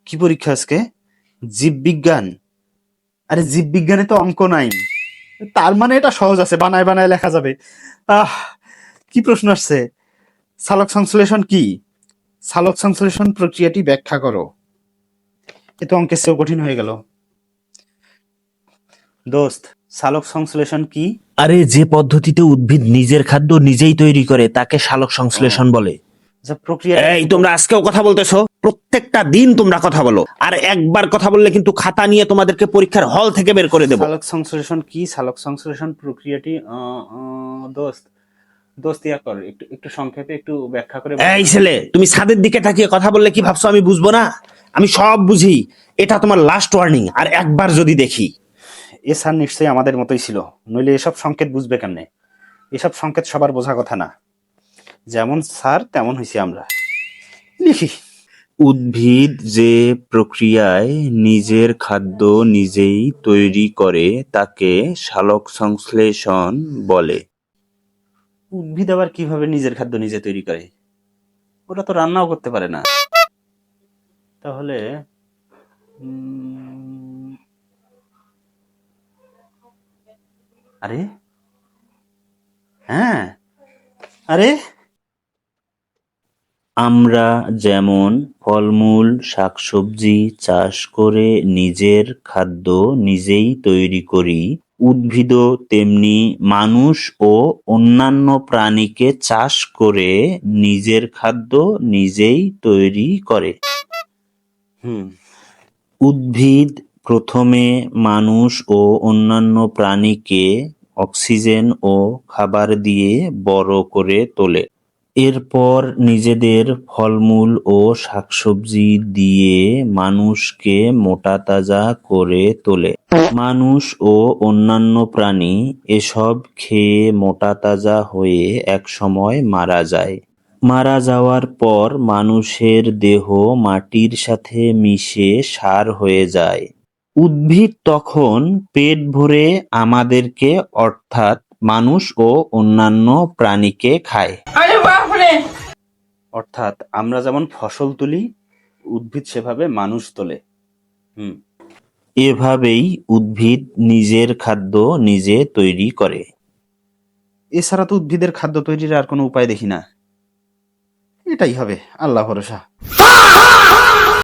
কি পরীক্ষা আজকে? জীববিজ্ঞান? আরে জীববিজ্ঞানে তো অঙ্ক নাই, তার মানে এটা সহজ আছে, বানায় বানায় লেখা যাবে। আহ কি প্রশ্ন আসছে? সালোক সংশ্লেষণ কি? সালোক সংশ্লেষণ প্রক্রিয়াটি ব্যাখ্যা করো। এ তো অঙ্কের চেয়েও কঠিন হয়ে গেল। দোস্ত, সালোক সংশ্লেষণ কি? আরে যে পদ্ধতিতে উদ্ভিদ নিজের খাদ্য নিজেই তৈরি করে তাকে সালোক সংশ্লেষণ বলে। আচ্ছা, প্রক্রিয়া। এই তোমরা আজকেও কথা বলতেছো, প্রত্যেকটা দিন তোমরা কথা বলো, আর একবার কথা বললে কিন্তু খাতা নিয়ে তোমাদেরকে পরীক্ষার হল থেকে বের করে দেব। সালোক সংশ্লেষণ কি? সালোক সংশ্লেষণ প্রক্রিয়াটি দোস্ত, দোস্ত ইয়া কর, একটু একটু সংক্ষেপে একটু ব্যাখ্যা করে বল। এই ছেলে, তুমি ছাদের দিকে তাকিয়ে কথা বললে কি ভাবছো আমি বুঝবো না? আমি সব বুঝি। এটা তোমার লাস্ট ওয়ার্নিং, আর একবার যদি দেখি। এ স্যার নিশ্চয়ই আমাদের মতোই ছিল, নইলে এসব সংকেত বুঝবে কেমনে? এসব সংকেত সবার বোঝা কথা না। যেমন স্যার তেমন হইছি আমরা। লিখি। উদ্ভিদ যে প্রক্রিয়ায় নিজের খাদ্য নিজেই তৈরি করে তাকে সালোক সংশ্লেষণ বলে। উদ্ভিদ আবার কিভাবে নিজের খাদ্য নিজে তৈরি করে? ওরা তো রান্নাও করতে পারে না। তাহলে আরে হ্যাঁ, আরে আমরা যেমন ফলমূল শাকসবজি চাষ করে নিজের খাদ্য নিজেই তৈরি করি, উদ্ভিদও তেমনি মানুষ ও অন্যান্য প্রাণীকে চাষ করে নিজের খাদ্য নিজেই তৈরি করে। হুম উদ্ভিদ প্রথমে মানুষ ও অন্যান্য প্রাণীকে অক্সিজেন ও খাবার দিয়ে বড় করে তোলে। এরপর নিজেদের ফলমূল ও শাকসবজি দিয়ে মানুষকে মোটাতাজা করে তোলে। মানুষ ও অন্যান্য প্রাণী এসব খেয়ে মোটাতাজা হয়ে একসময় মারা যায়। মারা যাওয়ার পর মানুষের দেহ মাটির সাথে মিশে সার হয়ে যায়। উদ্ভিদ তখন পেট ভরে আমাদেরকে অর্থাৎ মানুষ ও অন্যান্য প্রাণীকে খায়। অর্থাৎ আমরা যেমন ফসল তুলি, উদ্ভিদ সেভাবে মানুষ তোলে। হুম এভাবেই উদ্ভিদ নিজের খাদ্য নিজে তৈরি করে। এছাড়া তো উদ্ভিদের খাদ্য তৈরির আর কোনো উপায় দেখি না। এটাই হবে, আল্লাহ ভরসা।